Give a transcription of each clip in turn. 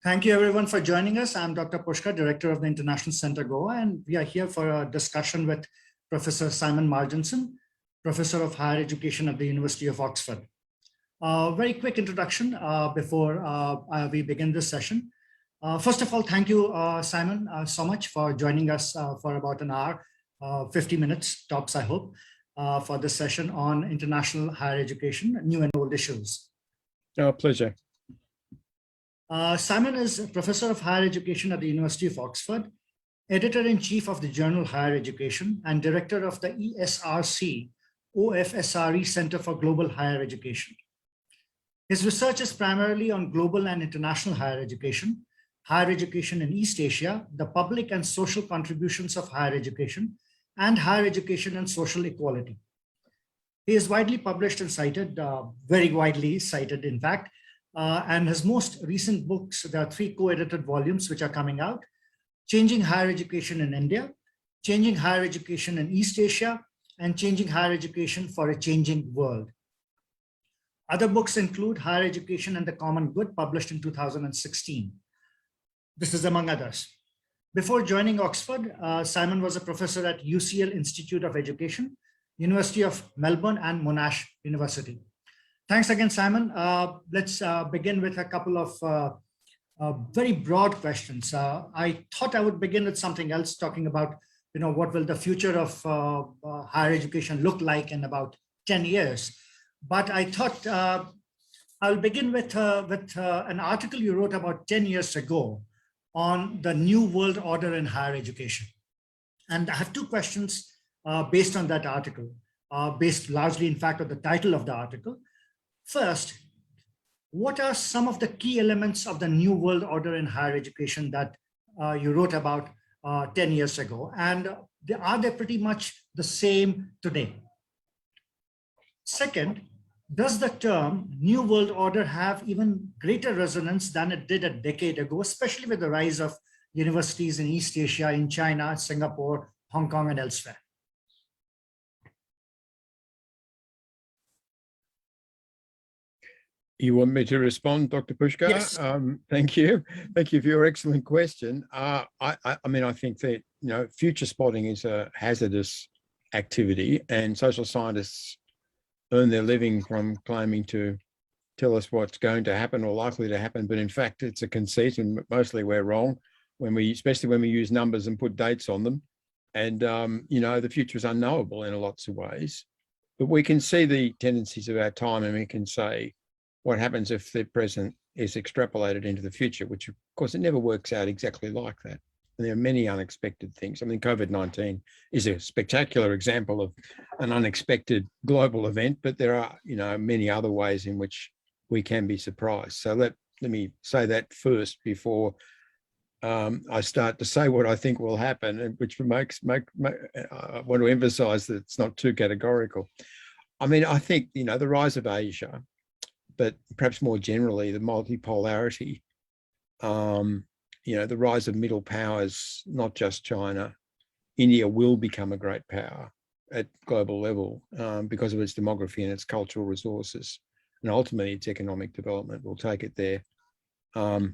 Thank you everyone for joining us. I'm Dr. Pushkar, Director of the International Center Goa, and we are here for a discussion with Professor Simon Marginson, Professor of Higher Education at the University of Oxford. Very quick introduction before we begin this session. First of all, thank you, Simon, so much for joining us for about an hour, 50 minutes tops, I hope, for this session on international higher education, new and old issues. Pleasure. Simon is a Professor of Higher Education at the University of Oxford, Editor-in-Chief of the journal Higher Education, and Director of the ESRC OFSRE Center for Global Higher Education. His research is primarily on global and international higher education in East Asia, the public and social contributions of higher education, and higher education and social equality. He is widely published and cited, very widely cited, in fact, and his most recent books, there are 3 co-edited volumes which are coming out: Changing Higher Education in India, Changing Higher Education in East Asia, and Changing Higher Education for a Changing World. Other books include Higher Education and the Common Good, published in 2016. This is among others. Before joining Oxford, Simon was a professor at UCL Institute of Education, University of Melbourne, and Monash University. Thanks again, Simon. Let's begin with a couple of very broad questions. I thought I would begin with something else, talking about, what will the future of higher education look like in about 10 years. But I thought I'll begin with an article you wrote about 10 years ago on the new world order in higher education. And I have 2 questions based on that article, based largely, in fact, on the title of the article. First, what are some of the key elements of the new world order in higher education that you wrote about 10 years ago? And are they pretty much the same today? Second, does the term New World Order have even greater resonance than it did a decade ago, especially with the rise of universities in East Asia, in China, Singapore, Hong Kong, and elsewhere? You want me to respond, Dr. Pushkar? Yes. Thank you. Thank you for your excellent question. I mean, I think that, future spotting is a hazardous activity, and social scientists earn their living from claiming to tell us what's going to happen or likely to happen. But in fact, it's a conceit, and mostly we're wrong especially when we use numbers and put dates on them. And, the future is unknowable in lots of ways, but we can see the tendencies of our time, and we can say what happens if the present is extrapolated into the future, which of course it never works out exactly like that. And there are many unexpected things. I mean, COVID-19 is a spectacular example of an unexpected global event, but there are, many other ways in which we can be surprised. So let me say that first before I start to say what I think will happen, and which I want to emphasize that it's not too categorical. I mean, I think, the rise of Asia, but perhaps more generally, the multipolarity, the rise of middle powers, not just China. India will become a great power at global level because of its demography and its cultural resources. And ultimately, its economic development will take it there. But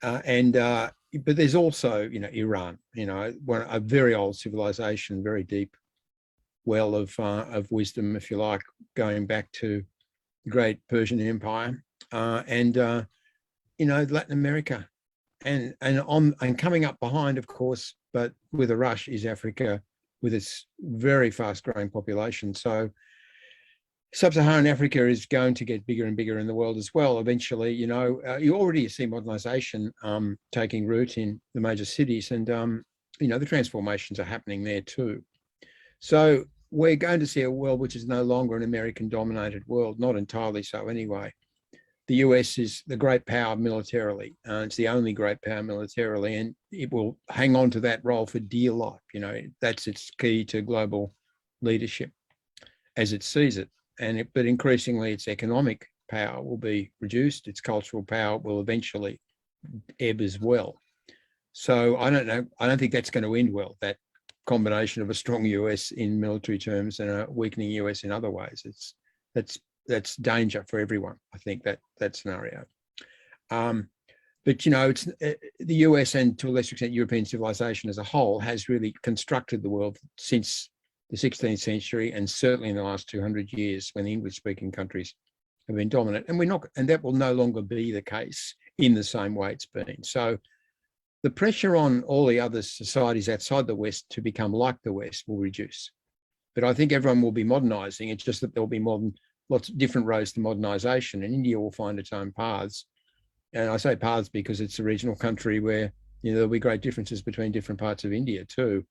there's also, Iran, a very old civilization, very deep well of wisdom, if you like, going back to the great Persian Empire, Latin America. And coming up behind, of course, but with a rush, is Africa, with its very fast growing population. So sub-Saharan Africa is going to get bigger and bigger in the world as well. Eventually, you already see modernization taking root in the major cities, and the transformations are happening there too. So we're going to see a world which is no longer an American-dominated world, not entirely so anyway. The US is the great power militarily. It's the only great power militarily, and it will hang on to that role for dear life. That's its key to global leadership as it sees it. But increasingly, its economic power will be reduced. Its cultural power will eventually ebb as well. So I don't know. I don't think that's going to end well, that combination of a strong US in military terms and a weakening US in other ways. That's danger for everyone, I think, that scenario. But, you know, it's the US and to a lesser extent European civilization as a whole has really constructed the world since the 16th century, and certainly in the last 200 years when the English-speaking countries have been dominant. And that will no longer be the case in the same way it's been. So the pressure on all the other societies outside the West to become like the West will reduce. But I think everyone will be modernizing. It's just that there'll be lots of different roads to modernization, and India will find its own paths. And I say paths because it's a regional country where, you know, there'll be great differences between different parts of India too.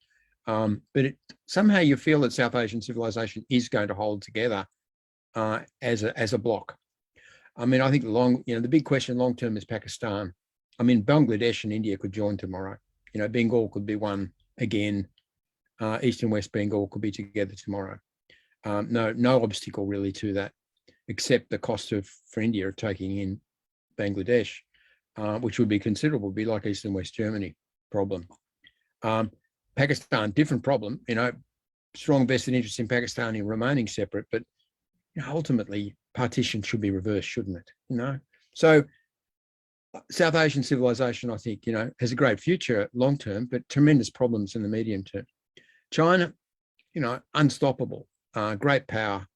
But somehow you feel that South Asian civilization is going to hold together as a block. I mean, I think the big question long term is Pakistan. I mean, Bangladesh and India could join tomorrow. You know, Bengal could be one again. East and West Bengal could be together tomorrow. No obstacle really to that, except the cost for India of taking in Bangladesh, which would be considerable, would be like East and West Germany problem. Pakistan, different problem, you know, strong vested interest in Pakistan in remaining separate, but you know, ultimately partition should be reversed, shouldn't it? You know, so South Asian civilization, I think, you know, has a great future long term, but tremendous problems in the medium term. China, you know, unstoppable, great power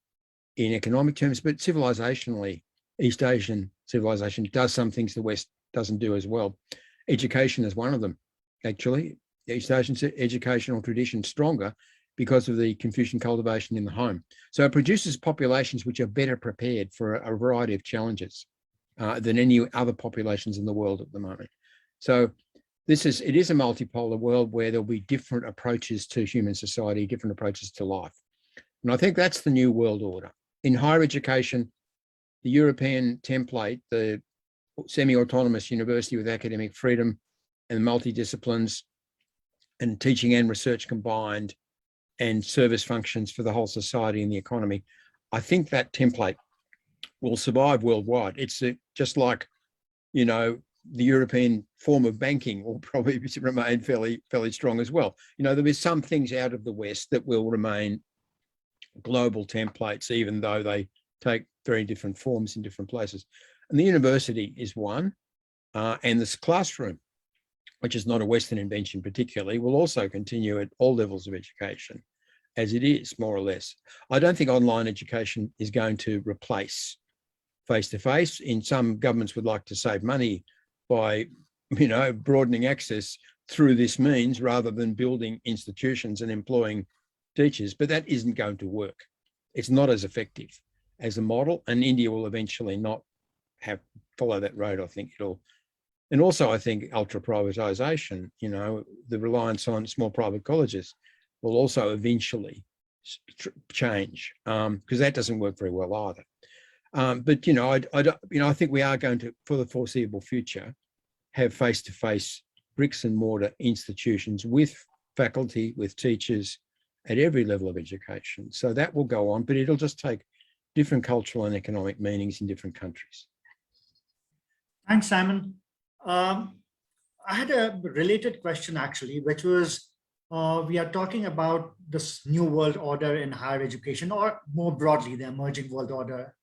in economic terms, but civilizationally, East Asian civilization does some things the West doesn't do as well. Education is one of them, actually. East Asian educational tradition stronger because of the Confucian cultivation in the home. So it produces populations which are better prepared for a variety of challenges than any other populations in the world at the moment. So it is a multipolar world where there'll be different approaches to human society, different approaches to life. And I think that's the new world order. In higher education, the European template, the semi-autonomous university with academic freedom and multidisciplines and teaching and research combined and service functions for the whole society and the economy, I think that template will survive worldwide. It's just like, you know, the European form of banking will probably remain fairly strong as well. You know, there'll be some things out of the West that will remain global templates, even though they take very different forms in different places. And the university is one, and this classroom, which is not a Western invention particularly, will also continue at all levels of education as it is, more or less. I don't think online education is going to replace face-to-face. In some governments would like to save money by, you know, broadening access through this means rather than building institutions and employing teachers, but that isn't going to work. It's not as effective as a model, and India will eventually not follow that road, I think. And also, I think ultra privatization, you know, the reliance on small private colleges will also eventually change, because that doesn't work very well either. But, you know, I think we are going to, for the foreseeable future, have face-to-face bricks and mortar institutions with faculty, with teachers at every level of education. So that will go on, but it'll just take different cultural and economic meanings in different countries. Thanks, Simon. I had a related question, actually, which was, we are talking about this new world order in higher education, or more broadly, the emerging world order,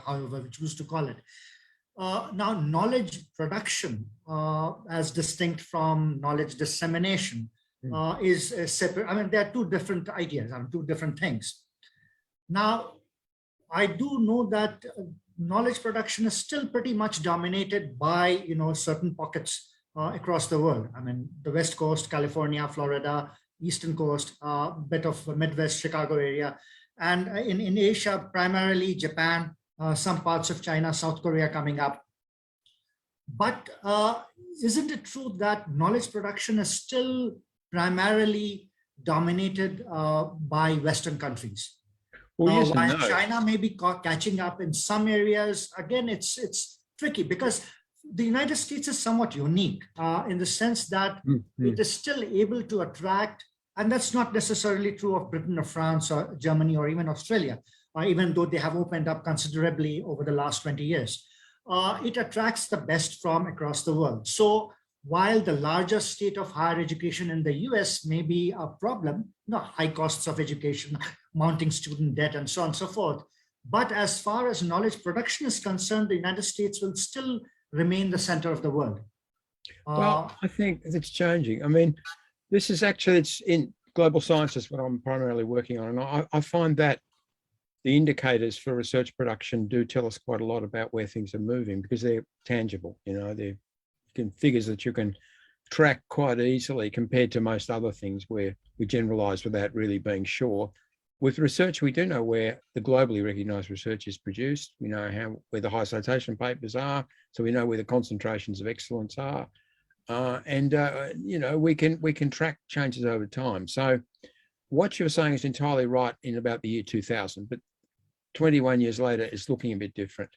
however we choose to call it. Now, knowledge production, as distinct from knowledge dissemination, is a separate. I mean, there are two different ideas, two different things. Now, I do know that knowledge production is still pretty much dominated by, you know, certain pockets across the world. I mean, the West Coast, California, Florida, Eastern Coast, a bit of the Midwest, Chicago area. And in Asia, primarily Japan, some parts of China, South Korea coming up. But isn't it true that knowledge production is still primarily dominated by Western countries? Well, yes while and no. China may be catching up in some areas, again, it's tricky because the United States is somewhat unique in the sense that it is still able to attract, and that's not necessarily true of Britain or France or Germany or even Australia, even though they have opened up considerably over the last 20 years. It attracts the best from across the world. So while the largest state of higher education in the US may be a problem, high costs of education, mounting student debt, and so on and so forth. But as far as knowledge production is concerned, the United States will still remain the center of the world? Well, I think it's changing. I mean, this is actually, it's in global sciences, what I'm primarily working on. And I find that the indicators for research production do tell us quite a lot about where things are moving because they're tangible, you know, they're figures that you can track quite easily compared to most other things where we generalize without really being sure. With research, we do know where the globally recognized research is produced. We know where the high citation papers are, so we know where the concentrations of excellence are. You know, we can track changes over time. So what you're saying is entirely right in about the year 2000, but 21 years later, it's looking a bit different.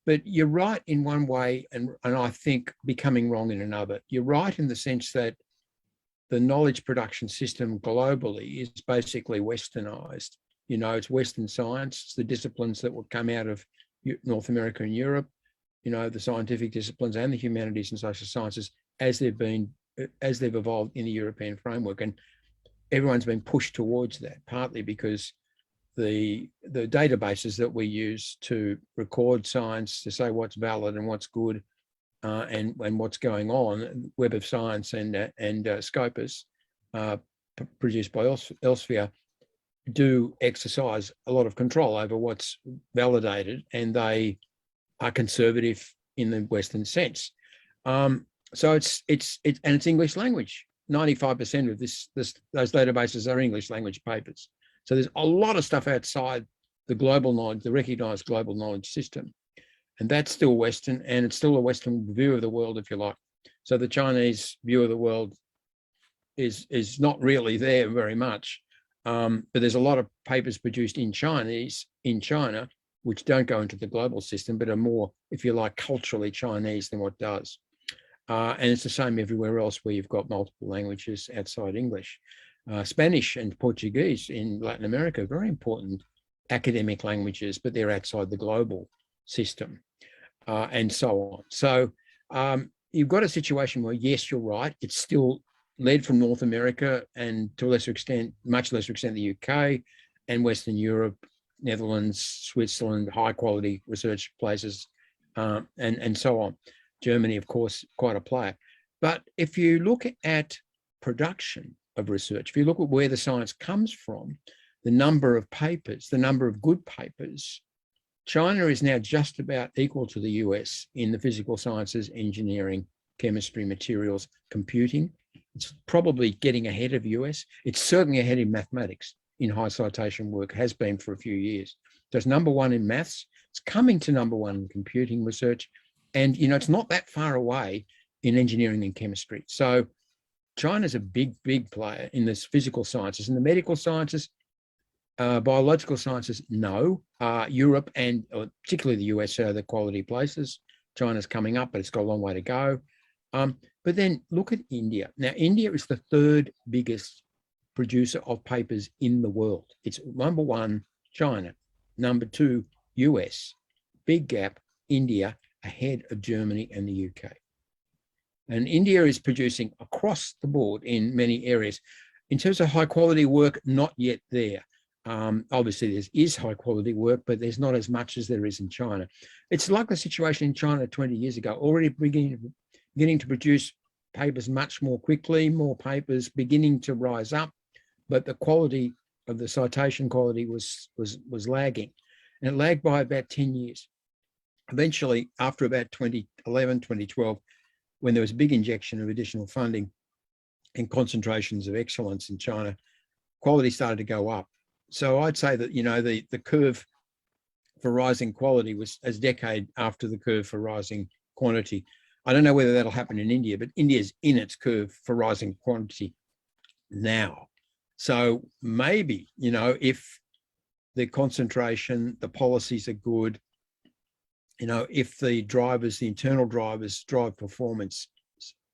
But you're right in one way, and I think becoming wrong in another. You're right in the sense that the knowledge production system globally is basically westernized. You know, it's Western science, it's the disciplines that will come out of North America and Europe, you know, the scientific disciplines and the humanities and social sciences as they've evolved in the European framework. And everyone's been pushed towards that, partly because the databases that we use to record science, to say what's valid and what's good, and what's going on, Web of Science and Scopus, produced by Elsevier, do exercise a lot of control over what's validated, and they are conservative in the Western sense. So it's English language. 95% of those databases are English language papers. So there's a lot of stuff outside the global knowledge, the recognized global knowledge system. And that's still Western, and it's still a Western view of the world, if you like. So the Chinese view of the world is not really there very much. But there's a lot of papers produced in China, which don't go into the global system, but are more, if you like, culturally Chinese than what does. And it's the same everywhere else where you've got multiple languages outside English. Spanish and Portuguese in Latin America, very important academic languages, but they're outside the global system, and so on. So you've got a situation where, yes, you're right, it's still led from North America and to a lesser extent, much lesser extent, the UK and Western Europe, Netherlands, Switzerland, high quality research places, and so on. Germany, of course, quite a player. But if you look at production of research, if you look at where the science comes from, the number of papers, the number of good papers, China is now just about equal to the US in the physical sciences, engineering, chemistry, materials, computing. It's probably getting ahead of US. It's certainly ahead in mathematics, in high citation work, has been for a few years. So it's number one in maths. It's coming to number one in computing research. And, you know, it's not that far away in engineering and chemistry. So China's a big, big player in this physical sciences. In the medical sciences, biological sciences, no. Europe and particularly the US are the quality places. China's coming up, but it's got a long way to go. But then look at India. Now, India is the third biggest producer of papers in the world. It's number one, China. Number two, US. Big gap, India, ahead of Germany and the UK. And India is producing across the board in many areas. In terms of high quality work, not yet there. Obviously, there is high quality work, but there's not as much as there is in China. It's like the situation in China 20 years ago, already beginning to produce papers much more quickly, more papers beginning to rise up, but the quality of the citation quality was lagging, and it lagged by about 10 years. Eventually, after about 2011, 2012, when there was a big injection of additional funding and concentrations of excellence in China, quality started to go up. So I'd say that, you know, the curve for rising quality was a decade after the curve for rising quantity. I don't know whether that'll happen in India, but India's in its curve for rising quantity now. So maybe, you know, if the concentration, the policies are good, you know, if the drivers, the internal drivers drive performance,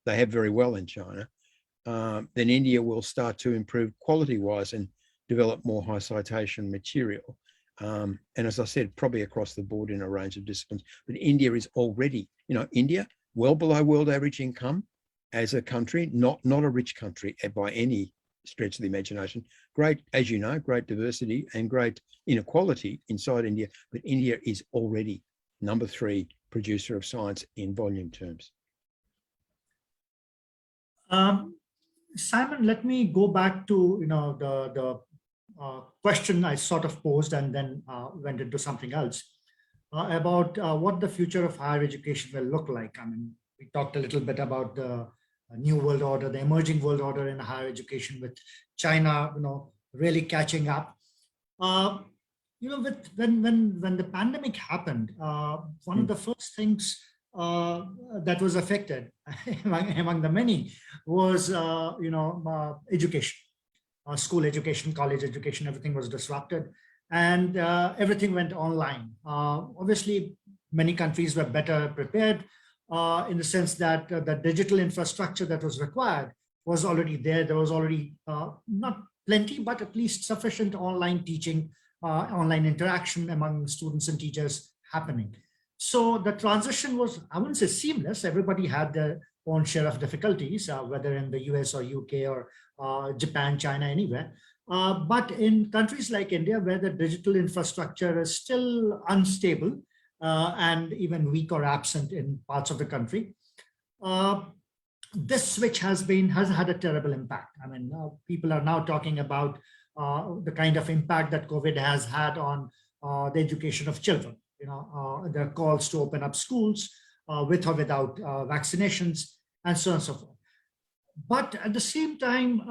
they have very well in China, then India will start to improve quality-wise and develop more high citation material. And as I said, probably across the board in a range of disciplines. But India is already, you know, India, well below world average income as a country, not a rich country by any stretch of the imagination. Great, as you know, great diversity and great inequality inside India, but India is already number 3 producer of science in volume terms. Simon, let me go back to the question I sort of posed and then went into something else about what the future of higher education will look like. I mean, we talked a little bit about the new world order, the emerging world order in higher education, with China, really catching up. When the pandemic happened, one of the first things that was affected among the many was education, school education, college education. Everything was disrupted, and everything went online. Obviously, many countries were better prepared in the sense that the digital infrastructure that was required was already there. There was already not plenty, but at least sufficient online teaching, online interaction among students and teachers happening. So the transition was, I wouldn't say seamless. Everybody had their own share of difficulties, whether in the US or UK or Japan, China, anywhere. But in countries like India, where the digital infrastructure is still unstable and even weak or absent in parts of the country, this switch has had a terrible impact. I mean, people are now talking about the kind of impact that COVID has had on the education of children. There are calls to open up schools with or without vaccinations, and so on and so forth. But at the same time,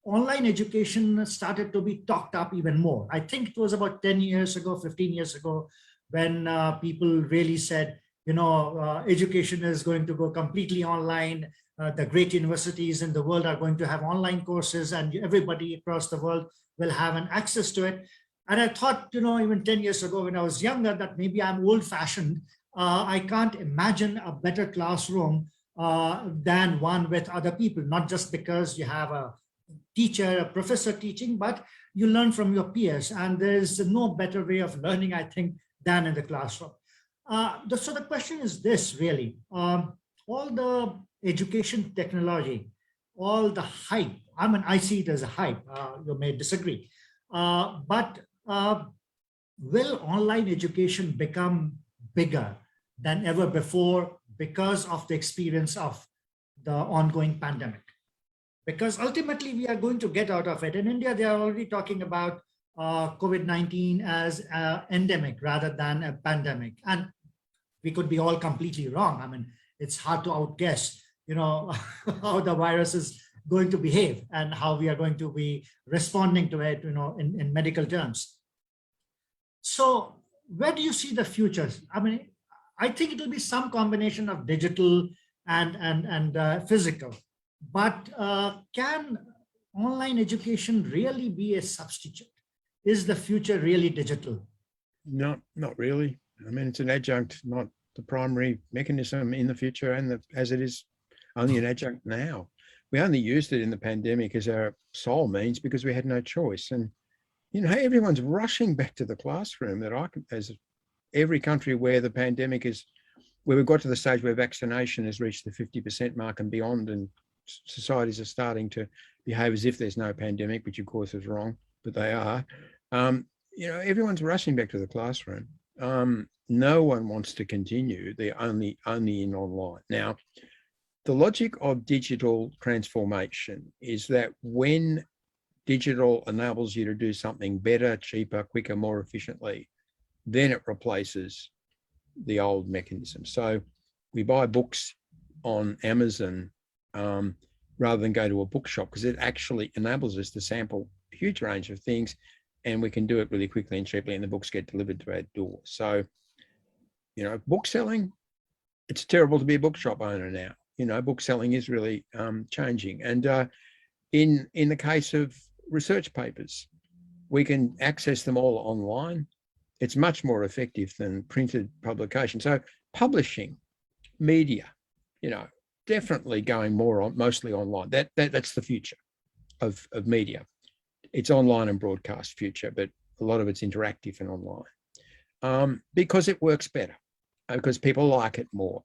online education started to be talked up even more. I think it was about 10 years ago, 15 years ago, when people really said, education is going to go completely online. The great universities in the world are going to have online courses, and everybody across the world will have an access to it. And I thought, even 10 years ago when I was younger, that maybe I'm old-fashioned. I can't imagine a better classroom than one with other people, not just because you have a teacher, a professor teaching, but you learn from your peers. And there's no better way of learning, I think, than in the classroom. So the question is this, really. All the education technology, all the hype, I see it as a hype. You may disagree. But will online education become bigger than ever before because of the experience of the ongoing pandemic? Because ultimately we are going to get out of it. In India, they are already talking about COVID-19 as an endemic rather than a pandemic. And we could be all completely wrong. I mean, it's hard to outguess, how the virus is going to behave and how we are going to be responding to it, in medical terms. So where do you see the future? I mean, I think it will be some combination of digital and physical, but can online education really be a substitute? Is the future really digital? No, not really. I mean, it's an adjunct, not the primary mechanism in the future, and as it is only an adjunct now. We only used it in the pandemic as our sole means because we had no choice. And, everyone's rushing back to the classroom as every country where the pandemic is, where we've got to the stage where vaccination has reached the 50% mark and beyond, and societies are starting to behave as if there's no pandemic, which of course is wrong, but they are. Everyone's rushing back to the classroom. No one wants to continue. They're only in online. Now, the logic of digital transformation is that when digital enables you to do something better, cheaper, quicker, more efficiently, then it replaces the old mechanism. So we buy books on Amazon rather than go to a bookshop because it actually enables us to sample a huge range of things, and we can do it really quickly and cheaply, and the books get delivered to our door. So, book selling, it's terrible to be a bookshop owner now. Book selling is really changing. And in the case of research papers, we can access them all online. It's much more effective than printed publication. So publishing, media, definitely going mostly online. That's the future of media. It's online and broadcast future, but a lot of it's interactive and online because it works better, because people like it more,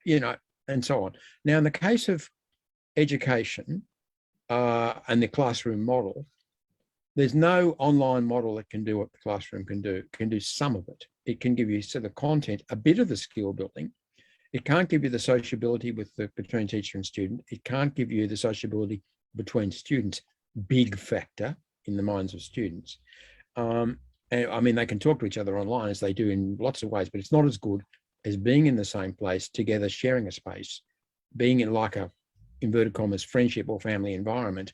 and so on. Now, in the case of education and the classroom model, There's no online model that can do what the classroom can do. It can do some of it. It can give you the content, a bit of the skill building. It can't give you the sociability between teacher and student. It can't give you the sociability between students, big factor in the minds of students. And I mean, they can talk to each other online as they do in lots of ways, but it's not as good as being in the same place together, sharing a space, being in like a, inverted commas, friendship or family environment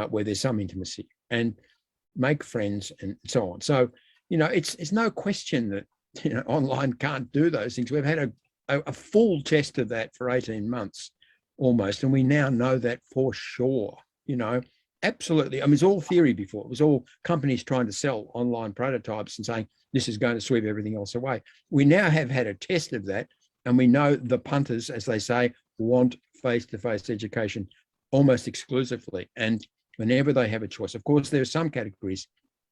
where there's some intimacy, and make friends and so on. So, you know, it's no question that, you know, online can't do those things. We've had a full test of that for 18 months almost, and we now know that for sure, you know, absolutely. I mean, it's all theory before. It was all companies trying to sell online prototypes and saying, this is going to sweep everything else away. We now have had a test of that, and we know the punters, as they say, want face-to-face education almost exclusively. And whenever they have a choice, of course, there are some categories,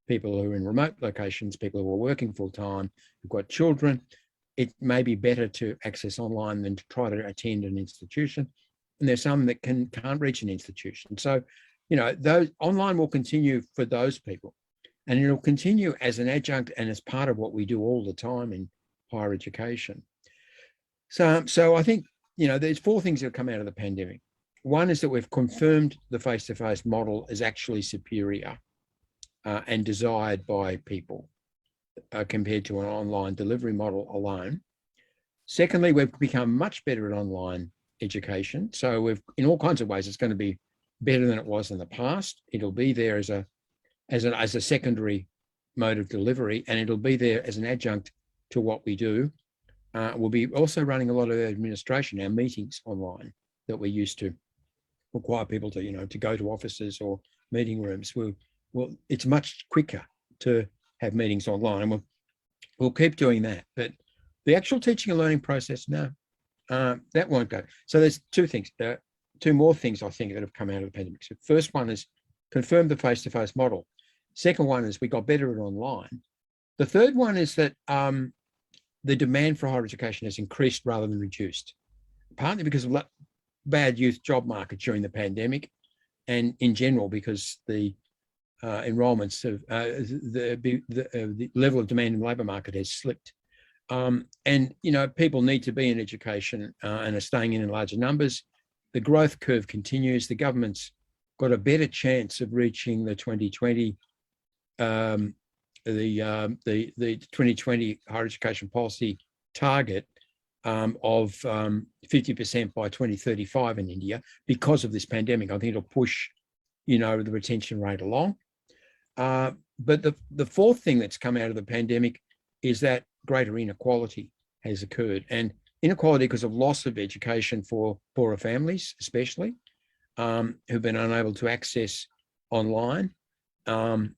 people who are in remote locations, people who are working full-time, who've got children, it may be better to access online than to try to attend an institution. And there's some that can't reach an institution. So, you know, those online will continue for those people, and it'll continue as an adjunct and as part of what we do all the time in higher education. So I think, you know, there's four things that have come out of the pandemic. One is that we've confirmed the face-to-face model is actually superior and desired by people compared to an online delivery model alone. Secondly, we've become much better at online education. So we've, in all kinds of ways, it's going to be better than it was in the past. It'll be there as a secondary mode of delivery, and it'll be there as an adjunct to what we do. We'll be also running a lot of our administration, our meetings online that we used to require people to, you know, to go to offices or meeting rooms. Well, it's much quicker to have meetings online, and we'll keep doing that. But the actual teaching and learning process, no, that won't go. So there's two more things I think that have come out of the pandemic. So first one is confirm the face-to-face model. Second one is we got better at online. The third one is that the demand for higher education has increased rather than reduced, partly because of bad youth job market during the pandemic, and in general because the enrolments of the level of demand in the labour market has slipped. And, you know, people need to be in education and are staying in larger numbers. The growth curve continues. The government's got a better chance of reaching the 2020 higher education policy target of 50% by 2035 in India because of this pandemic. I think it'll push, you know, the retention rate along. But the fourth thing that's come out of the pandemic is that greater inequality has occurred, and inequality because of loss of education for poorer families, especially, who've been unable to access online, and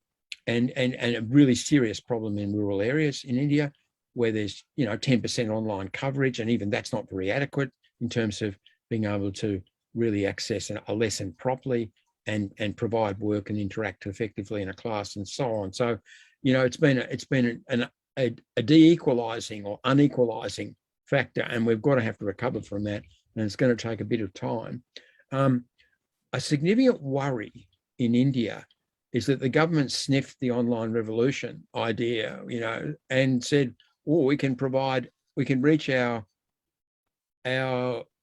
a really serious problem in rural areas in India, where there's, you know, 10% online coverage, and even that's not very adequate in terms of being able to really access a lesson properly and provide work and interact effectively in a class and so on. So, you know, it's been a de-equalizing or unequalizing factor, and we've got to have to recover from that, and it's going to take a bit of time. A significant worry in India is that the government sniffed the online revolution idea, you know, and said, oh, we can reach our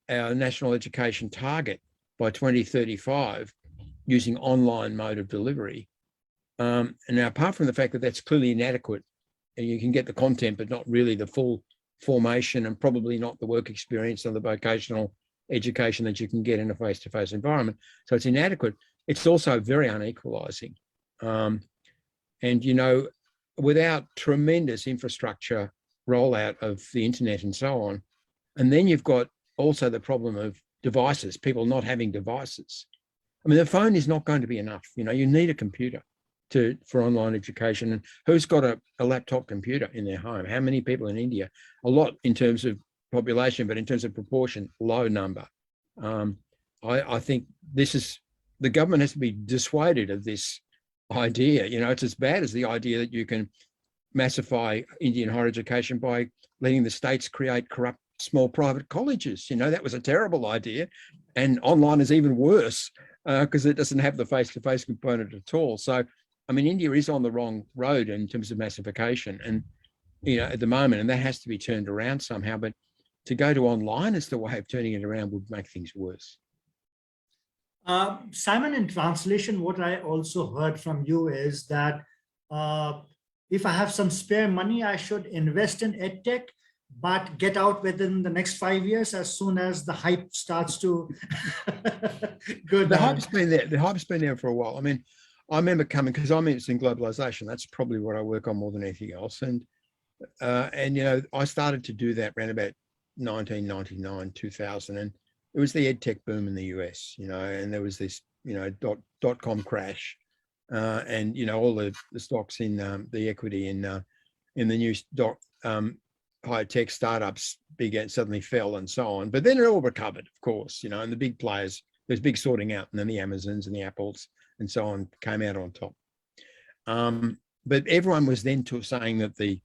national education target by 2035 using online mode of delivery. And now, apart from the fact that that's clearly inadequate, and you can get the content, but not really the full formation, and probably not the work experience or the vocational education that you can get in a face-to-face environment. So it's inadequate. It's also very unequalizing. And, you know, without tremendous infrastructure rollout of the internet and so on, and then you've got also the problem of devices, people not having devices. I mean, the phone is not going to be enough. You know, you need a computer for online education. And who's got a laptop computer in their home? How many people in India? A lot in terms of population, but in terms of proportion, low number. I think the government has to be dissuaded of this idea. You know, it's as bad as the idea that you can massify Indian higher education by letting the states create corrupt small private colleges. You know, that was a terrible idea. And online is even worse because it doesn't have the face-to-face component at all. So I mean, India is on the wrong road in terms of massification, and at the moment, and that has to be turned around somehow. But to go to online as the way of turning it around would make things worse. Simon, in translation, what I also heard from you is that if I have some spare money, I should invest in EdTech, but get out within the next 5 years as soon as the hype starts to go down. The hype's been there. The hype's been there for a while. I mean, I remember coming, because I'm interested in globalization. That's probably what I work on more than anything else. And I started to do that around about 1999, 2000, and it was the EdTech boom in the US. And there was this dot-com crash, and all the stocks in the equity in the new high tech startups suddenly fell and so on. But then it all recovered, of course. And the big players, there's big sorting out, and then the Amazons and the Apples and so on came out on top. But everyone was then saying that the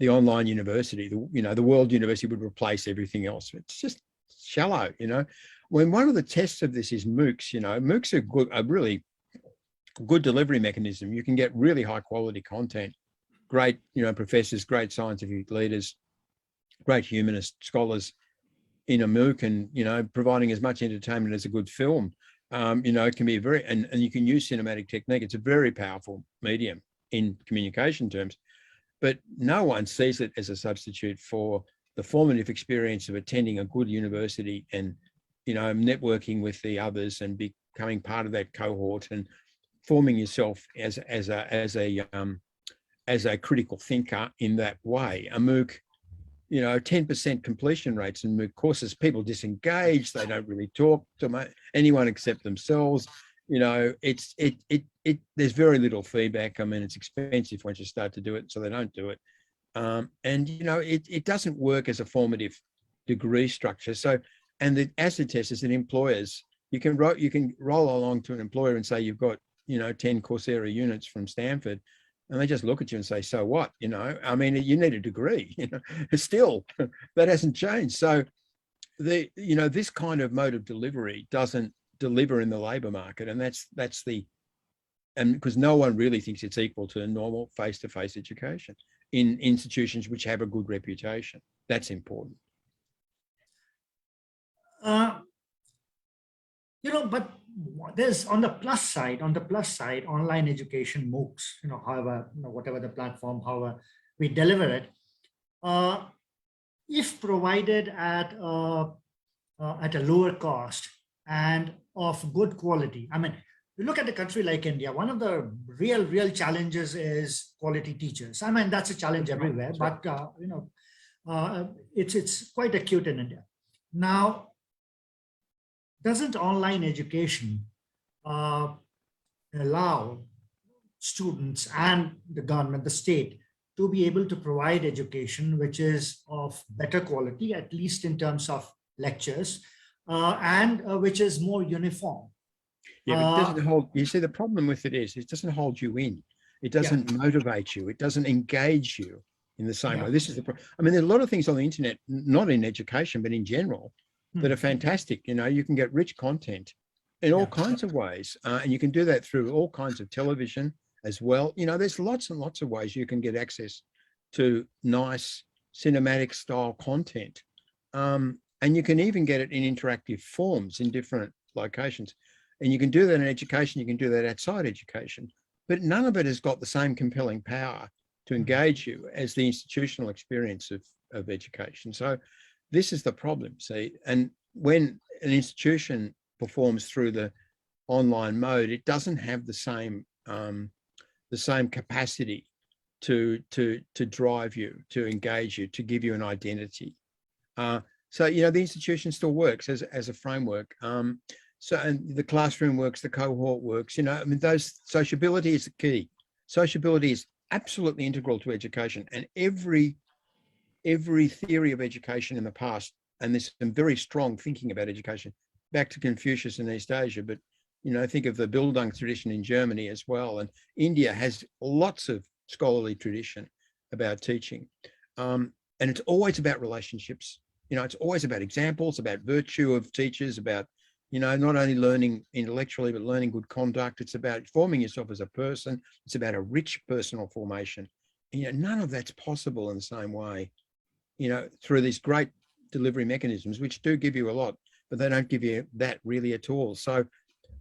online university, the world university, would replace everything else. It's just shallow. When one of the tests of this is MOOCs. MOOCs are a really good delivery mechanism. You can get really high quality content, great professors, great scientific leaders, great humanist scholars in a MOOC, and providing as much entertainment as a good film. It can be and you can use cinematic technique. It's a very powerful medium in communication terms, but no one sees it as a substitute for the formative experience of attending a good university and networking with the others and becoming part of that cohort and forming yourself as a critical thinker in that way. A MOOC, 10% completion rates in MOOC courses, people disengage, they don't really talk to anyone except themselves. There's very little feedback. I mean, it's expensive once you start to do it, so they don't do it. It doesn't work as a formative degree structure. So, and the acid test is that employers, you can roll along to an employer and say, you've got, 10 Coursera units from Stanford, and they just look at you and say, so what? I mean, you need a degree. Still, that hasn't changed. So this kind of mode of delivery doesn't deliver in the labor market, and that's because no one really thinks it's equal to normal face-to-face education in institutions which have a good reputation. That's important. But there's on the plus side, online education MOOCs, however, whatever the platform, however we deliver it, if provided at a lower cost and of good quality. I mean, you look at a country like India, one of the real challenges is quality teachers. I mean, that's a challenge everywhere, but it's quite acute in India. Now, doesn't online education allow students and the government, the state, to be able to provide education which is of better quality, at least in terms of lectures, and which is more uniform? Yeah, but it doesn't hold. You see, the problem with it is it doesn't hold you in. It doesn't motivate you. It doesn't engage you in the same way. This is the problem. I mean, there are a lot of things on the internet, not in education, but in general, that are fantastic. You can get rich content in all kinds of ways. And you can do that through all kinds of television as well. There's lots and lots of ways you can get access to nice cinematic style content. And you can even get it in interactive forms in different locations. And you can do that in education, you can do that outside education, but none of it has got the same compelling power to engage you as the institutional experience of education. So this is the problem, see, and when an institution performs through the online mode, it doesn't have the same capacity to drive you, to engage you, to give you an identity. So the institution still works as a framework. And the classroom works, the cohort works. I mean, those sociability is the key. Sociability is absolutely integral to education, and every theory of education in the past, and there's some very strong thinking about education back to Confucius in East Asia, but think of the Bildung tradition in Germany as well, and India has lots of scholarly tradition about teaching, and it's always about relationships. It's always about examples, about virtue of teachers, about you know, not only learning intellectually, but learning good conduct. It's about forming yourself as a person. It's about a rich personal formation. And, you know, none of that's possible in the same way, you know, through these great delivery mechanisms, which do give you a lot, but they don't give you that really at all. So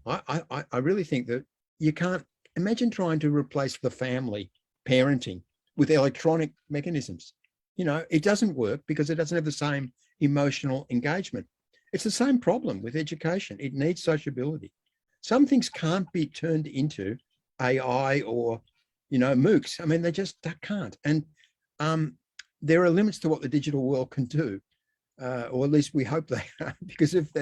I really think that you can't imagine trying to replace the family parenting with electronic mechanisms. You know, it doesn't work because it doesn't have the same emotional engagement. It's the same problem with education. It needs sociability. Some things can't be turned into AI or, you know, MOOCs. I mean, they can't. And there are limits to what the digital world can do, or at least we hope they are, because if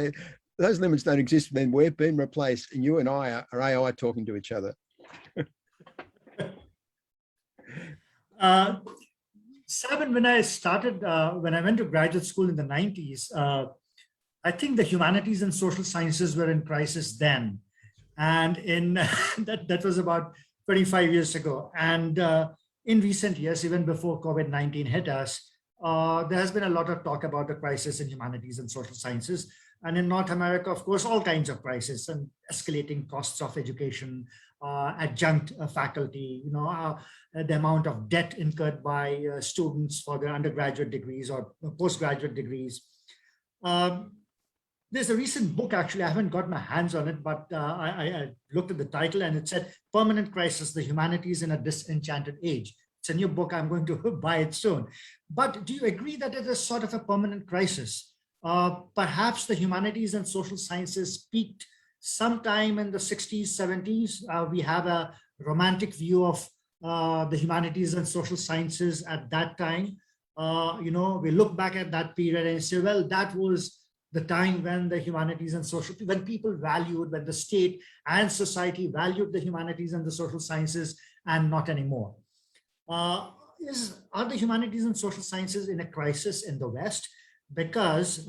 those limits don't exist, then we've been replaced, and you and I are AI talking to each other. Simon, when I went to graduate school in the 90s, I think the humanities and social sciences were in crisis then. And in that was about 25 years ago. And in recent years, even before COVID-19 hit us, there has been a lot of talk about the crisis in humanities and social sciences. And in North America, of course, all kinds of crises and escalating costs of education, adjunct faculty, you know, the amount of debt incurred by students for their undergraduate degrees or postgraduate degrees. There's a recent book, actually, I haven't got my hands on it, but I looked at the title and it said, Permanent Crisis, the Humanities in a Disenchanted Age. It's a new book, I'm going to buy it soon. But do you agree that it is sort of a permanent crisis? Perhaps the humanities and social sciences peaked sometime in the 60s, 70s. We have a romantic view of the humanities and social sciences at that time. You know, we look back at that period and say, well, that was the time when the humanities and when people valued, when the state and society valued the humanities and the social sciences, and not anymore. Are the humanities and social sciences in a crisis in the West? Because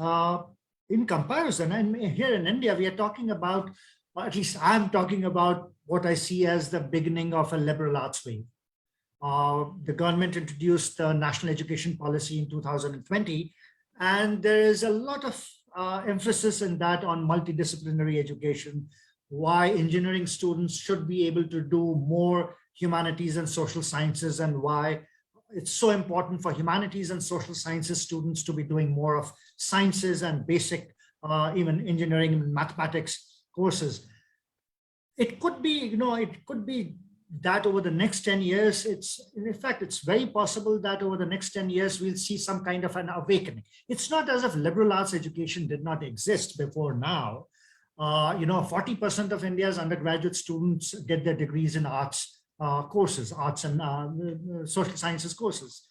in comparison, and here in India, we are talking about, or at least I'm talking about what I see as the beginning of a liberal arts wave. The government introduced the national education policy in 2020, and there is a lot of emphasis in that on multidisciplinary education, why engineering students should be able to do more humanities and social sciences, and why it's so important for humanities and social sciences students to be doing more of sciences and basic, even engineering and mathematics courses. It could be, you know, it could be that over the next 10 years, in fact, it's very possible that over the next 10 years, we'll see some kind of an awakening. It's not as if liberal arts education did not exist before now. You know, 40% of India's undergraduate students get their degrees in arts courses, arts and social sciences courses.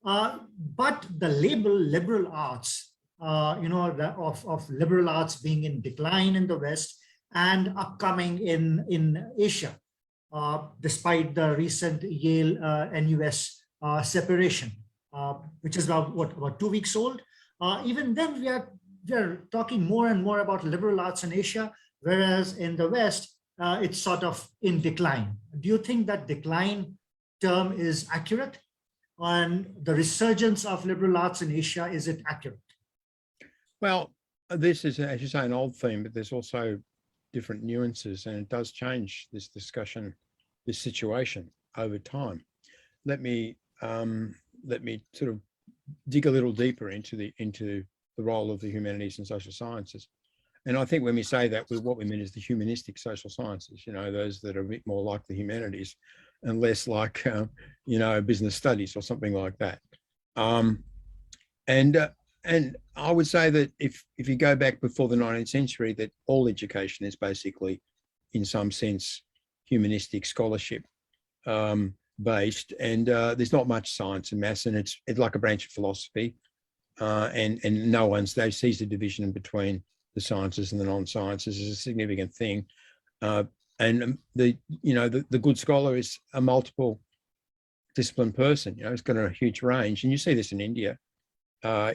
But the label liberal arts, you know, of liberal arts being in decline in the West and upcoming in Asia, despite the recent Yale NUS separation, which is about 2 weeks old. Even then, we are talking more and more about liberal arts in Asia, whereas in the West, it's sort of in decline. Do you think that decline term is accurate? And the resurgence of liberal arts in Asia, is it accurate? Well, this is, as you say, an old theme, but there's also different nuances, and it does change this discussion, this situation over time. Let me sort of dig a little deeper into the role of the humanities and social sciences. And I think when we say that, what we mean is the humanistic social sciences, you know, those that are a bit more like the humanities and less like, you know, business studies or something like that. And I would say that if you go back before the 19th century, that all education is basically, in some sense, humanistic scholarship based, and there's not much science and maths, and it's like a branch of philosophy, and no one's, they sees the division between the sciences and the non-sciences is a significant thing, and the good scholar is a multiple discipline person. You know, it's got a huge range, and you see this in India.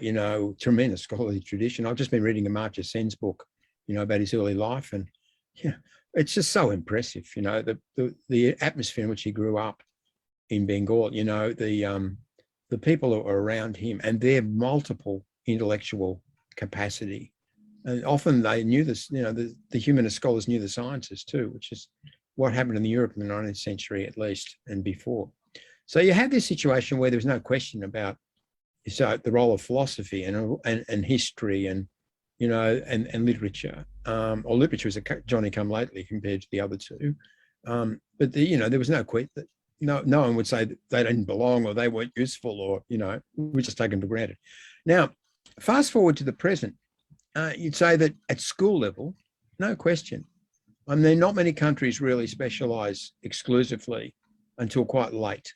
You know, tremendous scholarly tradition. I've just been reading Amartya Sen's book, you know, about his early life, and yeah, it's just so impressive. You know, the atmosphere in which he grew up in Bengal. You know, the people who are around him and their multiple intellectual capacity. And often they knew this, the humanist scholars knew the sciences too, which is what happened in Europe in the 19th century at least and before. So you have this situation where there's no question about the role of philosophy and history and literature, or literature is a Johnny come lately compared to the other two. But there was no question that no one would say that they didn't belong or they weren't useful or, we just take them for granted. Now, fast forward to the present, you'd say that at school level, no question. I mean, not many countries really specialize exclusively until quite late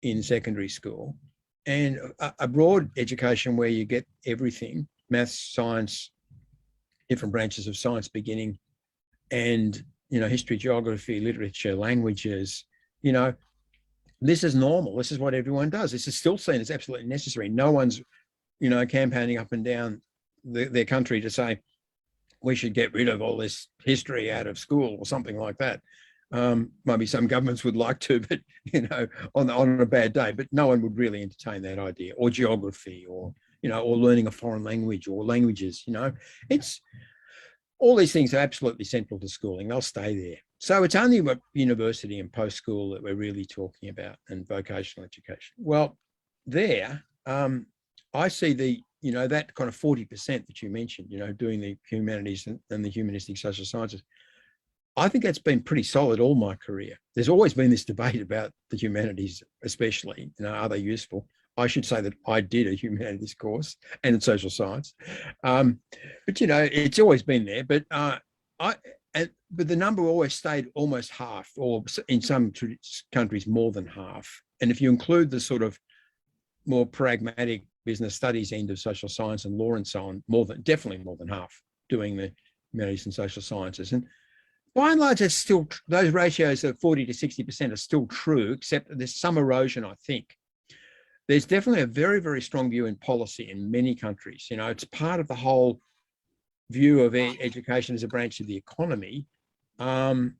in secondary school. And a broad education where you get everything, maths, science, different branches of science beginning, and, history, geography, literature, languages, this is normal. This is what everyone does. This is still seen as absolutely necessary. No one's, campaigning up and down their country to say, we should get rid of all this history out of school or something like that. Maybe some governments would like to, but, on a bad day, but no one would really entertain that idea, or geography, or, or learning a foreign language or languages, it's all these things are absolutely central to schooling. They'll stay there. So it's only what university and post-school that we're really talking about, and vocational education. Well, there, I see that kind of 40% that you mentioned, doing the humanities and the humanistic social sciences. I think that's been pretty solid all my career. There's always been this debate about the humanities, especially, are they useful? I should say that I did a humanities course and social science. But, it's always been there. But but the number always stayed almost half, or in some countries more than half. And if you include the sort of more pragmatic business studies end of social science and law and so on, definitely more than half doing the humanities and social sciences. And by and large, it's still, those ratios of 40 to 60% are still true, except that there's some erosion, I think. There's definitely a very, very strong view in policy in many countries. It's part of the whole view of education as a branch of the economy, that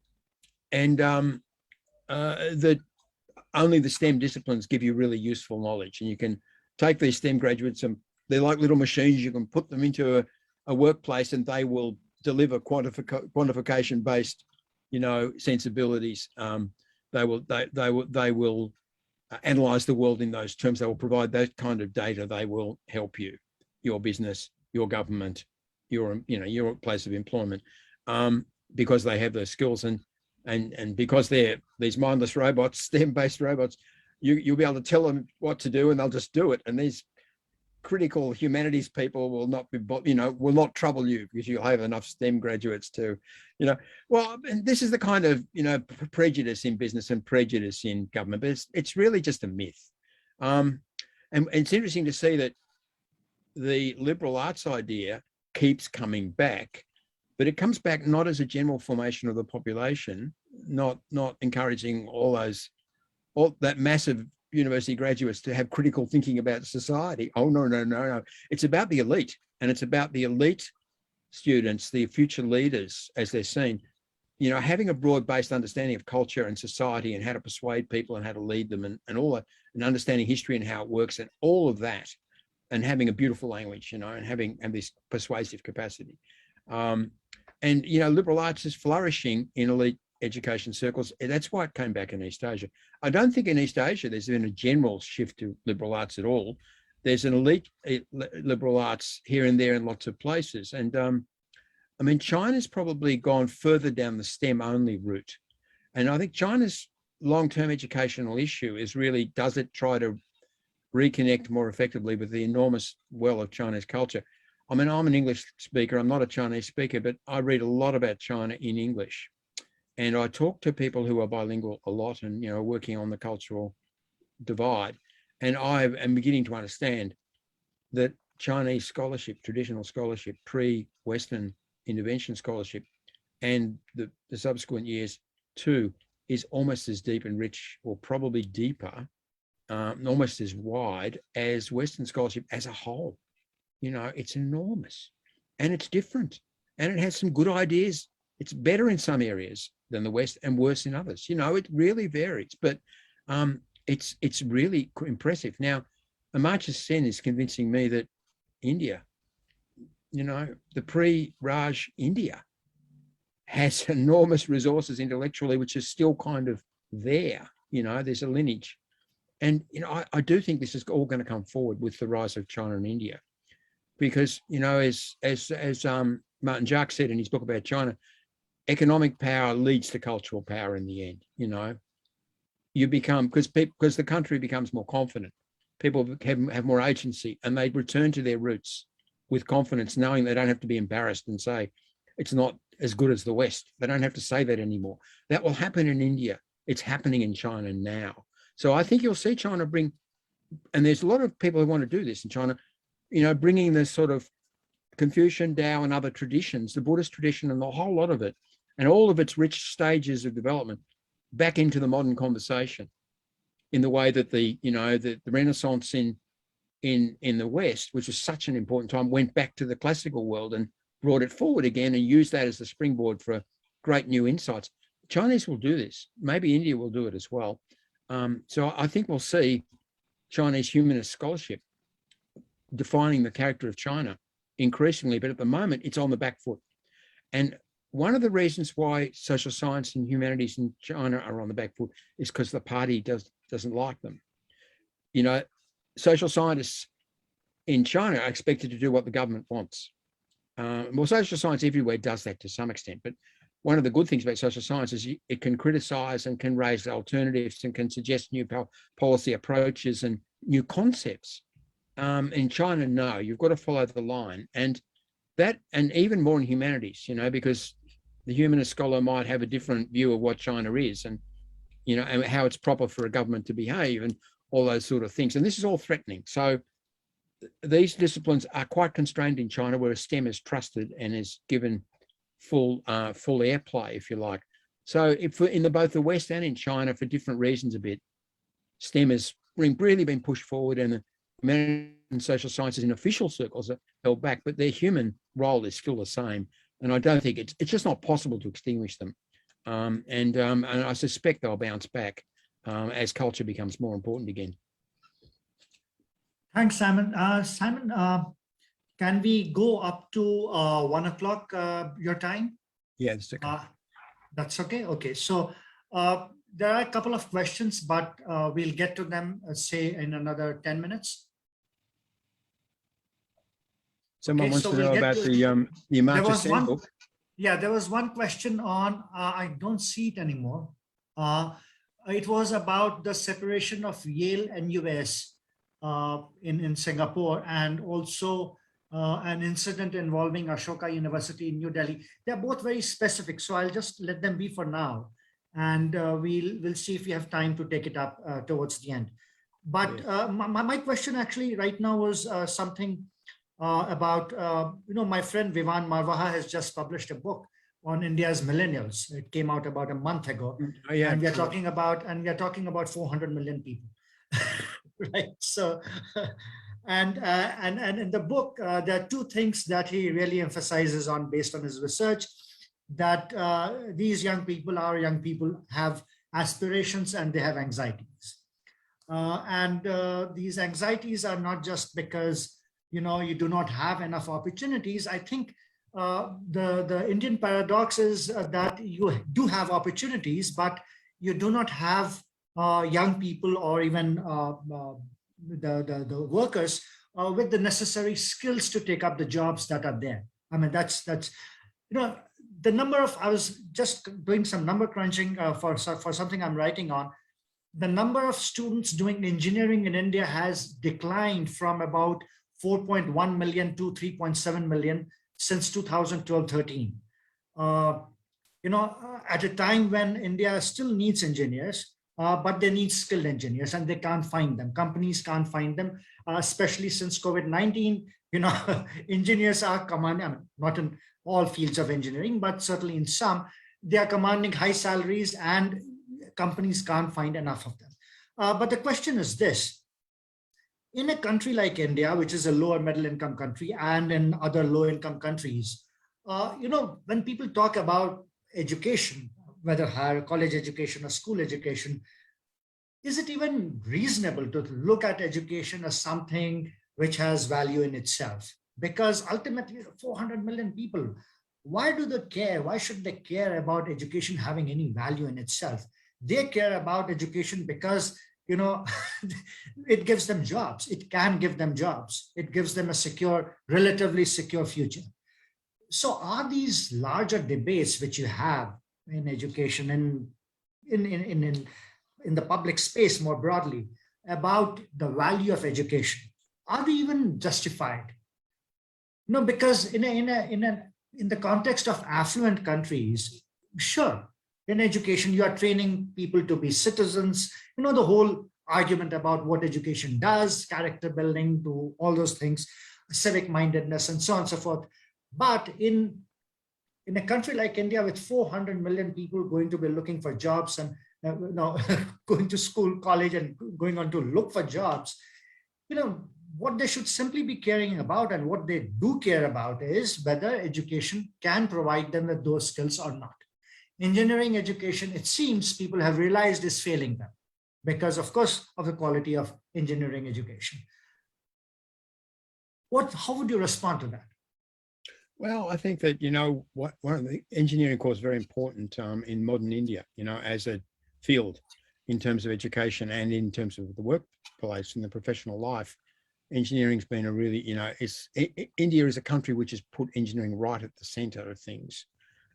only the STEM disciplines give you really useful knowledge. And you can take these STEM graduates and they're like little machines. You can put them into a workplace and they will deliver quantification-based, sensibilities. They will analyze the world in those terms. They will provide that kind of data. They will help you, your business, your government, your place of employment, because they have those skills and because they're these mindless robots, STEM-based robots. You'll be able to tell them what to do and they'll just do it. And these critical humanities people will not be, will not trouble you because you'll have enough STEM graduates to, well, and this is the kind of, prejudice in business and prejudice in government, but it's really just a myth. And it's interesting to see that the liberal arts idea keeps coming back, but it comes back not as a general formation of the population, not encouraging all that massive university graduates to have critical thinking about society. Oh, no. It's about the elite, and it's about the elite students, the future leaders, as they're seen, having a broad-based understanding of culture and society and how to persuade people and how to lead them and all that, and understanding history and how it works and all of that, and having a beautiful language, and having this persuasive capacity. Liberal arts is flourishing in elite education circles. That's why it came back in East Asia. I don't think in East Asia there's been a general shift to liberal arts at all. There's an elite liberal arts here and there in lots of places. And China's probably gone further down the STEM only route. And I think China's long-term educational issue is really, does it try to reconnect more effectively with the enormous well of Chinese culture? I'm an English speaker. I'm not a Chinese speaker, but I read a lot about China in English. And I talk to people who are bilingual a lot and, working on the cultural divide. And I am beginning to understand that Chinese scholarship, traditional scholarship, pre-Western intervention scholarship, and the subsequent years too, is almost as deep and rich, or probably deeper, almost as wide as Western scholarship as a whole. It's enormous and it's different and it has some good ideas. It's better in some areas than the West and worse in others. It really varies, but it's really impressive. Now, Amartya Sen is convincing me that India you know, the pre-Raj India has enormous resources intellectually, which is still kind of there. You know, there's a lineage. And, you know, I do think this is all going to come forward with the rise of China and India. Because, you know, as Martin Jacques said in his book about China, economic power leads to cultural power in the end. You know, you become, because the country becomes more confident, people have more agency, and they return to their roots with confidence, knowing they don't have to be embarrassed and say it's not as good as the West. They don't have to say that anymore. That will happen in India. It's happening in China now. So I think you'll see China bring, and there's a lot of people who want to do this in China, you know, bringing this sort of Confucian, Tao, and other traditions, the Buddhist tradition and the whole lot of it, and all of its rich stages of development back into the modern conversation in the way that the Renaissance in the West, which was such an important time, went back to the classical world and brought it forward again and used that as the springboard for great new insights. Chinese will do this. Maybe India will do it as well. So I think we'll see Chinese humanist scholarship defining the character of China increasingly, but at the moment it's on the back foot. And one of the reasons why social science and humanities in China are on the back foot is because the party doesn't like them. You know, social scientists in China are expected to do what the government wants. Well, social science everywhere does that to some extent, but one of the good things about social science is it can criticize and can raise alternatives and can suggest new policy approaches and new concepts. In China, no, you've got to follow the line. And even more in humanities, you know, because the humanist scholar might have a different view of what China is and, you know, and how it's proper for a government to behave and all those sort of things. And this is all threatening. So these disciplines are quite constrained in China, where STEM is trusted and is given full airplay, if you like. So in both the West and in China, for different reasons a bit, STEM has really been pushed forward, and the humanities and social sciences in official circles are held back, but their human role is still the same. And I don't think it's just not possible to extinguish them. And I suspect they'll bounce back as culture becomes more important again. Thanks, Simon. Simon, can we go up to 1 o'clock your time? Yeah, that's okay. That's okay. Okay, so there are a couple of questions, but we'll get to them, say, in another 10 minutes. Someone wants to know about the Marginson book. Yeah, there was one question on, I don't see it anymore. It was about the separation of Yale and US in Singapore, and also an incident involving Ashoka University in New Delhi. They're both very specific, so I'll just let them be for now. And we'll see if we have time to take it up towards the end. But my question actually right now was something about, my friend Vivan Marwaha has just published a book on India's millennials. It came out about a month ago. Oh, yeah, and we are talking about 400 million people. Right. So, and in the book, there are two things that he really emphasizes on based on his research, that these young people have aspirations and they have anxieties. These anxieties are not just because, you do not have enough opportunities. I think the Indian paradox is that you do have opportunities, but you do not have young people or even the workers with the necessary skills to take up the jobs that are there. I mean, that's the number of, I was just doing some number crunching for something I'm writing on. The number of students doing engineering in India has declined from about 4.1 million to 3.7 million since 2012-13. At a time when India still needs engineers, but they need skilled engineers and they can't find them. Companies can't find them, especially since COVID-19. Engineers are commanding, not in all fields of engineering, but certainly in some, they are commanding high salaries and companies can't find enough of them. But the question is this: in a country like India, which is a lower middle income country, and in other low income countries, when people talk about education, whether higher college education or school education, is it even reasonable to look at education as something which has value in itself? because ultimately 400 million people, why do they care? Why should they care about education having any value in itself? They care about education because, you know, it gives them jobs. It can give them jobs. It gives them a secure, relatively secure future. So are these larger debates which you have in education and in the public space more broadly about the value of education, are they even justified? No, because in the context of affluent countries, sure, in education you are training people to be citizens. You know, the whole argument about what education does, character building, to all those things, civic mindedness, and so on and so forth. But in a country like India, with 400 million people going to be looking for jobs and going to school, college, and going on to look for jobs, you know, what they should simply be caring about, and what they do care about, is whether education can provide them with those skills or not. Engineering education, it seems people have realized, is failing them because, of course, of the quality of engineering education. How would you respond to that? Well, I think that, you know, one of the engineering course is very important in modern India, you know, as a field in terms of education and in terms of the workplace and the professional life. Engineering's been a really, you know, India is a country which has put engineering right at the center of things,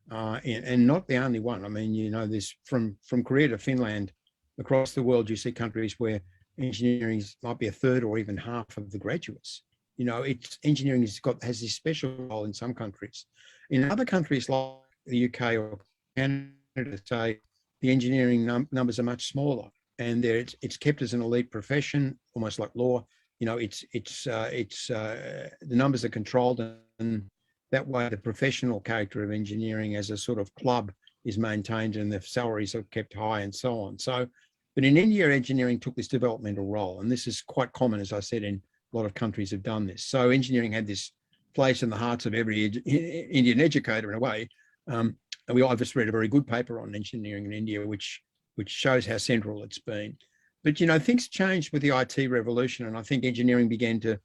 and not the only one. I mean, you know, this from Korea to Finland, across the world, you see countries where engineering might be a third or even half of the graduates. You know, engineering has this special role in some countries. In other countries like the UK or Canada, say, the engineering numbers are much smaller, and it's kept as an elite profession, almost like law. You know, the numbers are controlled, and that way the professional character of engineering as a sort of club is maintained, and the salaries are kept high, and so on. So, but in India, engineering took this developmental role, and this is quite common, as I said, in a lot of countries have done this. So engineering had this place in the hearts of every Indian educator in a way. And I've just read a very good paper on engineering in India, which shows how central it's been. But, you know, things changed with the IT revolution, and I think engineering began to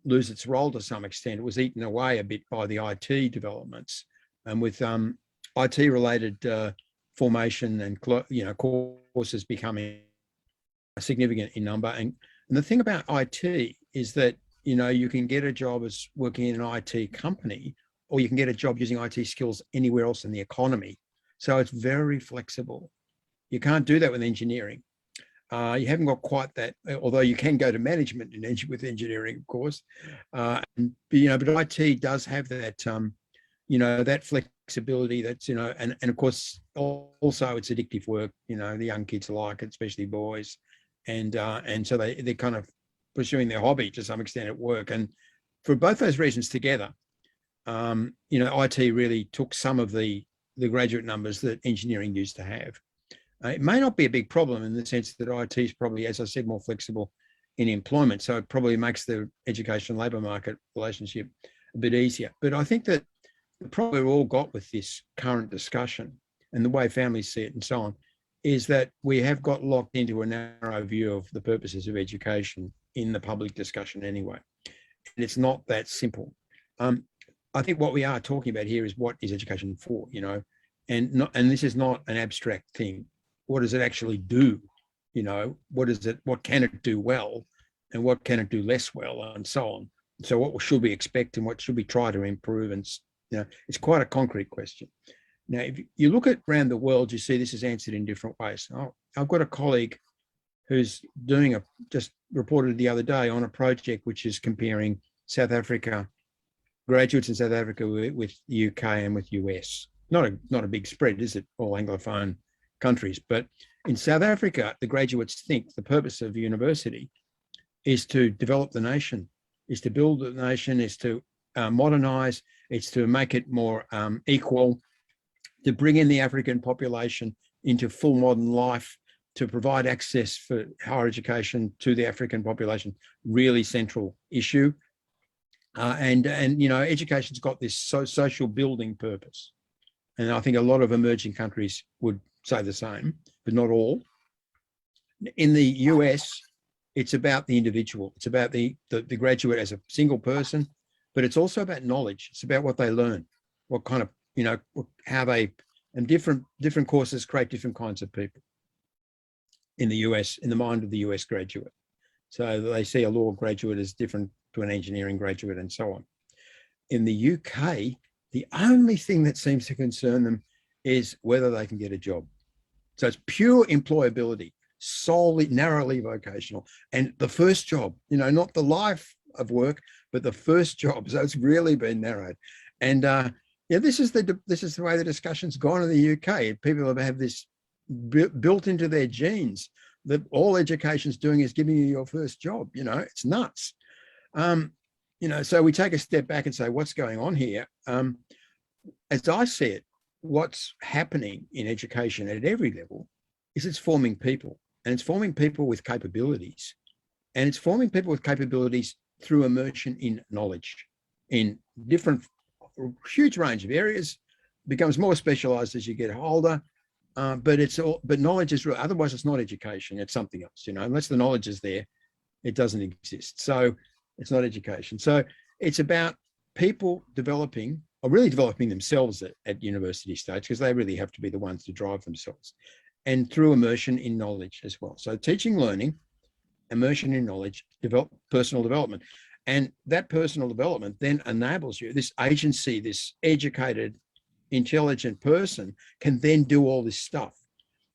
lose its role to some extent. It was eaten away a bit by the IT developments, and with IT-related formation and, you know, courses becoming significant in number. And the thing about IT is that, you know, you can get a job as working in an IT company, or you can get a job using IT skills anywhere else in the economy. So it's very flexible. You can't do that with engineering. You haven't got quite that, although you can go to management with engineering, of course. But IT does have that, you know, that flexibility. That's, you know, and of course also it's addictive work. You know, the young kids like it, especially boys, and so they're kind of pursuing their hobby to some extent at work. And for both those reasons together, you know, IT really took some of the graduate numbers that engineering used to have. It may not be a big problem in the sense that IT is probably, as I said, more flexible in employment. So it probably makes the education labour market relationship a bit easier. But I think that the problem we've all got with this current discussion and the way families see it and so on is that we have got locked into a narrow view of the purposes of education in the public discussion anyway. And it's not that simple. I think what we are talking about here is what is education for, you know, and this is not an abstract thing. What does it actually do? You know, what can it do well, and what can it do less well, and so on. So what should we expect, and what should we try to improve? And, you know, it's quite a concrete question. Now, if you look at around the world, you see this is answered in different ways. I've got a colleague who's just reported the other day on a project which is comparing South Africa, graduates in South Africa with the UK and with US. Not a big spread, is it? All Anglophone countries. But in South Africa, the graduates think the purpose of university is to develop the nation, is to build the nation, is to modernize, it's to make it more equal, to bring in the African population into full modern life, to provide access for higher education to the African population. Really central issue. And you know, education's got this social building purpose. And I think a lot of emerging countries would say the same, but not all. In the US, it's about the individual. It's about the graduate as a single person but it's also about knowledge. It's about what they learn, what kind of, how they, and different courses create different kinds of people in the US, in the mind of the US graduate. So they see a law graduate as different to an engineering graduate and so on. In the UK, the only thing that seems to concern them is whether they can get a job. So it's pure employability, solely, narrowly vocational. And the first job, not the life of work, but the first job. So it's really been narrowed. And this is the way the discussion's gone in the UK. People have this built into their genes that all education's doing is giving you your first job. It's nuts. So we take a step back and say, what's going on here? As I see it, what's happening in education at every level is it's forming people, and it's forming people with capabilities, and it's forming people with capabilities through immersion in knowledge in different, huge range of areas. It becomes more specialized as you get older, but knowledge is real. Otherwise, it's not education. It's something else. Unless the knowledge is there, it doesn't exist. So it's not education. So it's about people developing, or really developing themselves at university stage, because they really have to be the ones to drive themselves, and through immersion in knowledge as well. So teaching, learning, immersion in knowledge, personal development. And that personal development then enables you, this agency, this educated, intelligent person can then do all this stuff.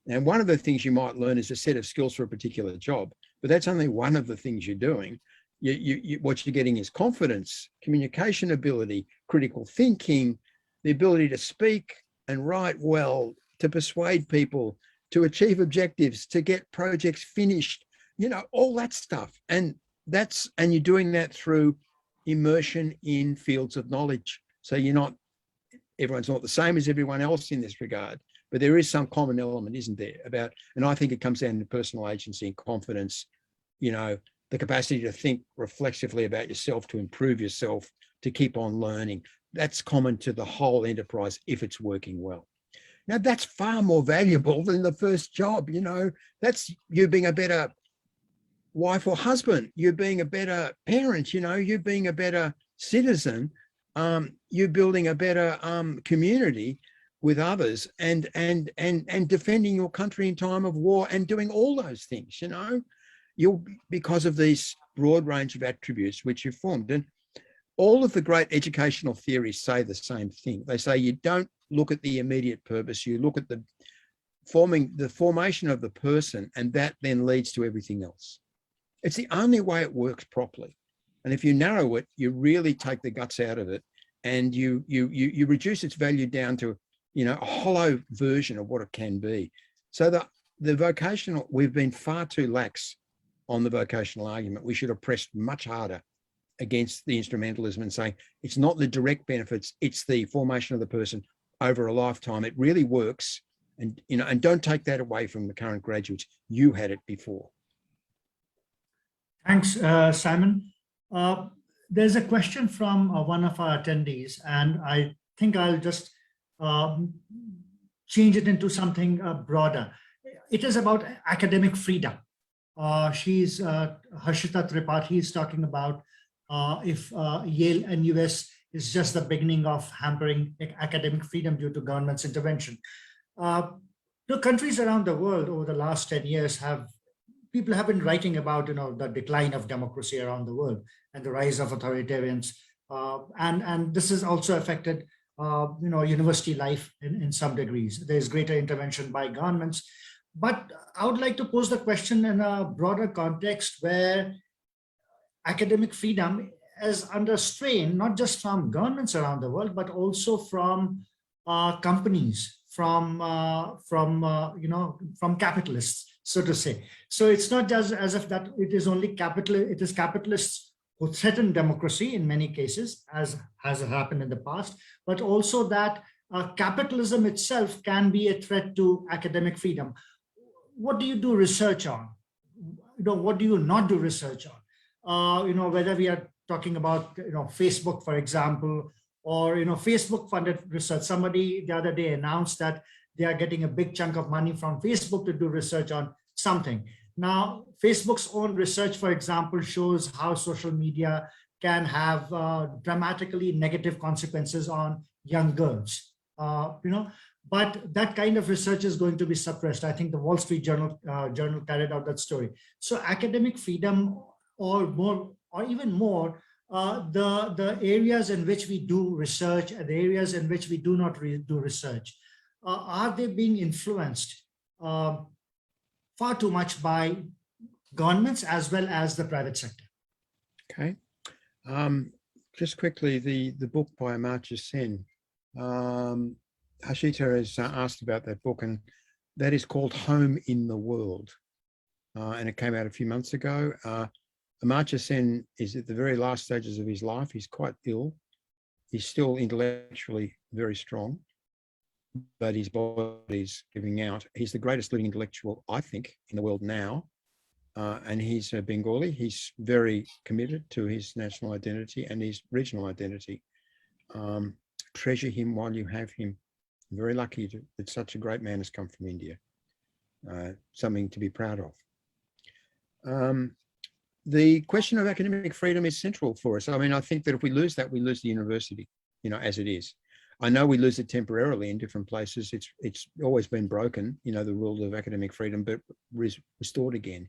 And one of the things you might learn is a set of skills for a particular job, but that's only one of the things you're doing. What you're getting is confidence, communication ability, critical thinking, the ability to speak and write well, to persuade people, to achieve objectives, to get projects finished, all that stuff. And you're doing that through immersion in fields of knowledge. So everyone's not the same as everyone else in this regard, but there is some common element, isn't there? And I think it comes down to personal agency and confidence, the capacity to think reflexively about yourself, to improve yourself, to keep on learning. That's common to the whole enterprise if it's working well. Now, that's far more valuable than the first job. That's you being a better wife or husband, you being a better parent, you being a better citizen, you building a better community with others, and defending your country in time of war, and doing all those things, because of these broad range of attributes which you've formed. And all of the great educational theories say the same thing. They say you don't look at the immediate purpose, you look at the formation of the person, and that then leads to everything else. It's the only way it works properly. And if you narrow it, you really take the guts out of it, and you reduce its value down to a hollow version of what it can be. So the vocational, we've been far too lax on the vocational argument. We should have pressed much harder against the instrumentalism and saying it's not the direct benefits, it's the formation of the person over a lifetime. It really works, and and don't take that away from the current graduates. You had it before. Thanks, Simon. There's a question from one of our attendees, and I think I'll just change it into something broader. It is about academic freedom. She's Harshita Tripathi is talking about if Yale and US is just the beginning of hampering academic freedom due to government's intervention. The countries around the world over the last 10 years people have been writing about the decline of democracy around the world and the rise of authoritarians, and this has also affected university life in some degrees. There's greater intervention by governments, but I would like to pose the question in a broader context where academic freedom is under strain, not just from governments around the world, but also from companies, from capitalists, so to say. So it's not just as if that it is only it is capitalists who threaten democracy in many cases, as has happened in the past, but also that capitalism itself can be a threat to academic freedom. What do you do research on? What do you not do research on? Whether we are talking about Facebook, for example, or Facebook funded research. Somebody the other day announced that they are getting a big chunk of money from Facebook to do research on something. Now, Facebook's own research, for example, shows how social media can have dramatically negative consequences on young girls. But that kind of research is going to be suppressed. I think the Wall Street Journal carried out that story. So academic freedom, or more, or even more, the areas in which we do research and the areas in which we do not do research, are they being influenced far too much by governments as well as the private sector? Okay. Just quickly, the book by Marginson. Hashita has asked about that book, and that is called Home in the World. And it came out a few months ago. Amartya Sen is at the very last stages of his life. He's quite ill. He's still intellectually very strong, but his body's giving out. He's the greatest living intellectual, I think, in the world now. And he's a Bengali. He's very committed to his national identity and his regional identity. Treasure him while you have him. I'm very lucky that such a great man has come from India. Something to be proud of. The question of academic freedom is central for us. I mean, I think that if we lose that, we lose the university, as it is. I know we lose it temporarily in different places. It's always been broken, the rule of academic freedom, but restored again.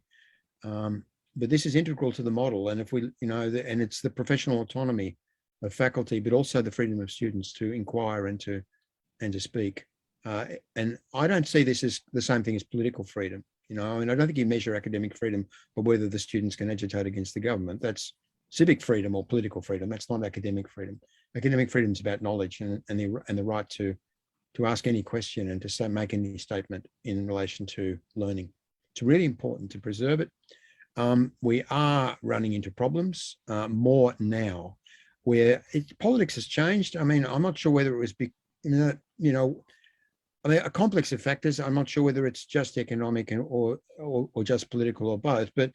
But this is integral to the model. And if we, and it's the professional autonomy of faculty, but also the freedom of students to inquire and to speak. And I don't see this as the same thing as political freedom. I don't think you measure academic freedom by whether the students can agitate against the government. That's civic freedom or political freedom. That's not academic freedom. Academic freedom is about knowledge and the right to ask any question and to make any statement in relation to learning. It's really important to preserve it. We are running into problems more now, where politics has changed. I mean, I'm not sure whether it was a complex of factors. I'm not sure whether it's just economic or just political or both. But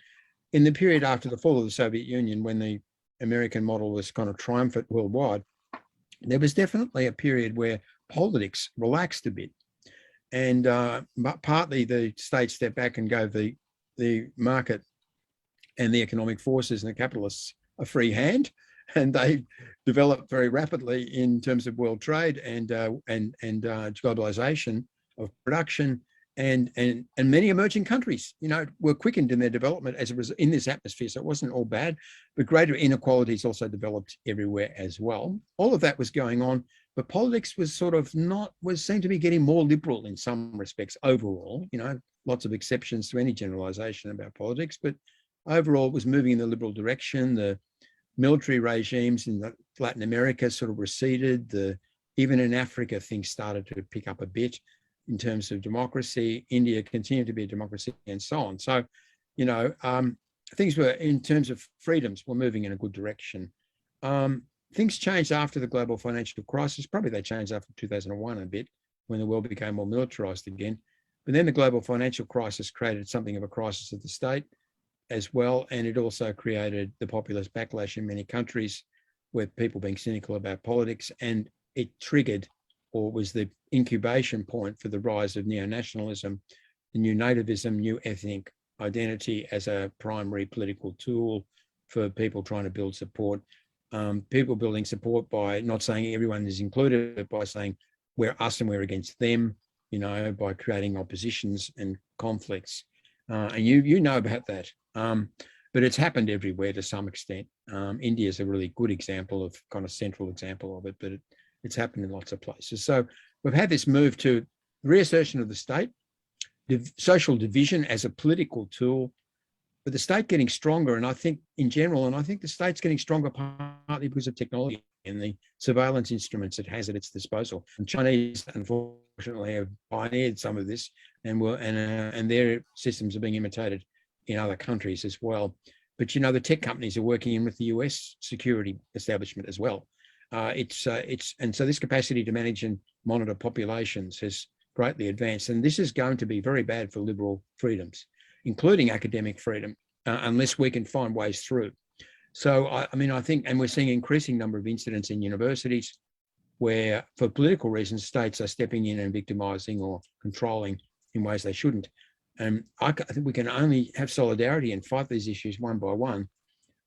in the period after the fall of the Soviet Union, when the American model was kind of triumphant worldwide, there was definitely a period where politics relaxed a bit. And partly the state stepped back and gave the market and the economic forces and the capitalists a free hand. And they developed very rapidly in terms of world trade and globalization of production, and many emerging countries, were quickened in their development as a result in this atmosphere. So it wasn't all bad, but greater inequalities also developed everywhere as well. All of that was going on, but politics was seemed to be getting more liberal in some respects overall. Lots of exceptions to any generalization about politics, but overall it was moving in the liberal direction. The military regimes in Latin America sort of receded. Even in Africa, things started to pick up a bit in terms of democracy. India continued to be a democracy and so on. So, things were, in terms of freedoms, were moving in a good direction. Things changed after the global financial crisis. Probably they changed after 2001 a bit, when the world became more militarized again. But then the global financial crisis created something of a crisis of the state as well. And it also created the populist backlash in many countries, where people being cynical about politics, and it triggered, or was the incubation point for the rise of neo-nationalism, the new nativism, new ethnic identity as a primary political tool for people trying to build support. People building support by not saying everyone is included, but by saying we're us and we're against them, by creating oppositions and conflicts. And you know about that. But it's happened everywhere to some extent. India is a really good example of, kind of central example of it, but it's happened in lots of places. So we've had this move to reassertion of the state, social division as a political tool, but the state getting stronger. And I think in general, and I think the state's getting stronger partly because of technology and the surveillance instruments it has at its disposal. And Chinese, unfortunately, have pioneered some of this, and their systems are being imitated in other countries as well. But the tech companies are working in with the US security establishment as well. And so this capacity to manage and monitor populations has greatly advanced, and this is going to be very bad for liberal freedoms, including academic freedom, unless we can find ways through. So I think, and we're seeing an increasing number of incidents in universities where, for political reasons, states are stepping in and victimizing or controlling in ways they shouldn't. And I think we can only have solidarity and fight these issues one by one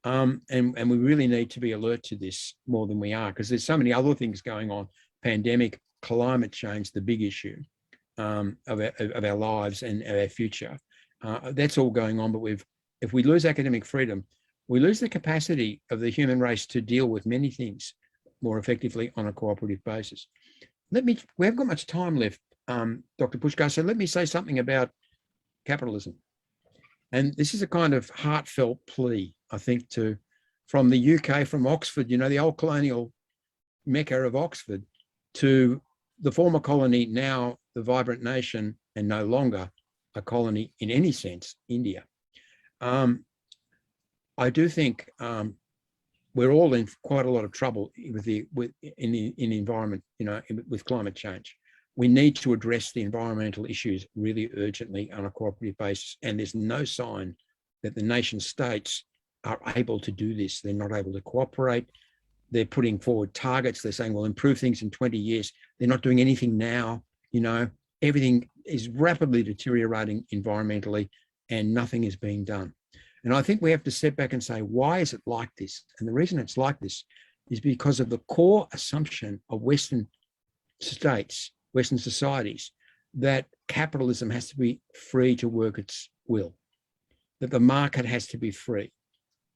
And we really need to be alert to this more than we are, because there's so many other things going on: pandemic, climate change, the big issue of our lives and our future. That's all going on, but if we lose academic freedom, we lose the capacity of the human race to deal with many things more effectively on a cooperative basis. We haven't got much time left, Dr. Pushkar, so let me say something about capitalism. And this is a kind of heartfelt plea, I think, from the UK, from Oxford, you know, the old colonial mecca of Oxford, to the former colony, now the vibrant nation, and no longer a colony in any sense, India. I do think we're all in quite a lot of trouble in the environment, you know, with climate change. We need to address the environmental issues really urgently on a cooperative basis. And there's no sign that the nation states are able to do this. They're not able to cooperate. They're putting forward targets. They're saying, we'll improve things in 20 years. They're not doing anything now. You know, everything is rapidly deteriorating environmentally and nothing is being done. And I think we have to step back and say, why is it like this? And the reason it's like this is because of the core assumption of Western states, Western societies, that capitalism has to be free to work its will, that the market has to be free,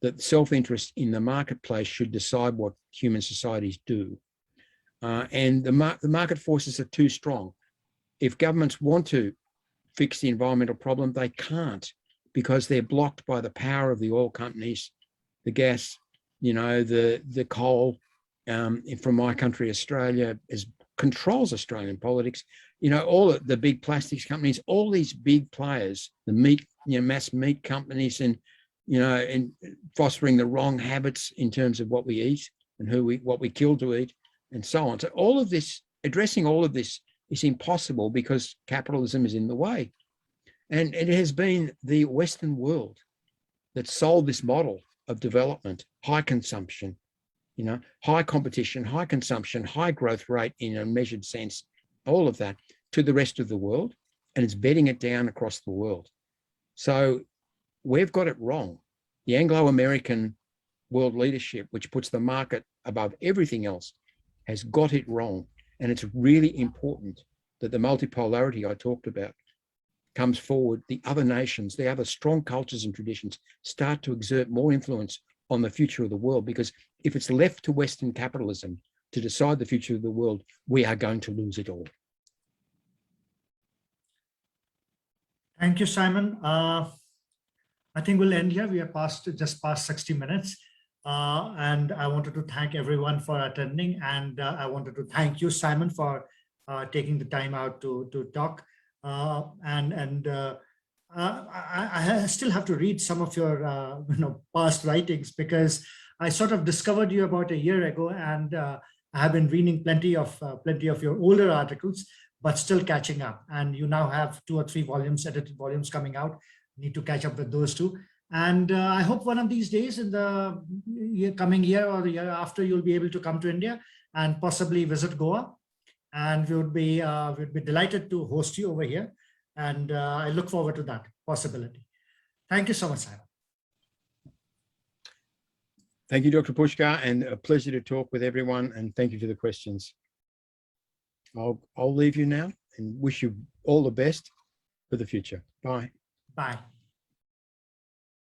that self-interest in the marketplace should decide what human societies do. And the market forces are too strong. If governments want to fix the environmental problem, they can't, because they're blocked by the power of the oil companies, the gas, you know, the coal. From my country, Australia, controls Australian politics. You know, all of the big plastics companies, all these big players, the meat, you know, mass meat companies, and you know, and fostering the wrong habits in terms of what we eat and what we kill to eat, and so on. So all of this, addressing all of this, is impossible because capitalism is in the way. And it has been the Western world that sold this model of development, high consumption, you know, high competition, high consumption, high growth rate in a measured sense, all of that, to the rest of the world, and it's bedding it down across the world. So we've got it wrong. The Anglo-American world leadership, which puts the market above everything else, has got it wrong. And it's really important that the multipolarity I talked about comes forward. The other nations, the other strong cultures and traditions start to exert more influence on the future of the world, because if it's left to Western capitalism to decide the future of the world, we are going to lose it all. Thank you, Simon. I think we'll end here. We are just past 60 minutes. And I wanted to thank everyone for attending. And I wanted to thank you, Simon, for taking the time out to talk. I still have to read some of your past writings, because I sort of discovered you about a year ago, and I have been reading plenty of your older articles, but still catching up. And you now have 2 or 3 volumes, edited volumes coming out. Need to catch up with those too. And I hope one of these days in the coming year or the year after, you'll be able to come to India and possibly visit Goa. And we'd be delighted to host you over here. And I look forward to that possibility. Thank you so much, Simon. Thank you, Dr. Pushkar, and a pleasure to talk with everyone. And thank you for the questions. I'll leave you now and wish you all the best for the future. Bye. Bye.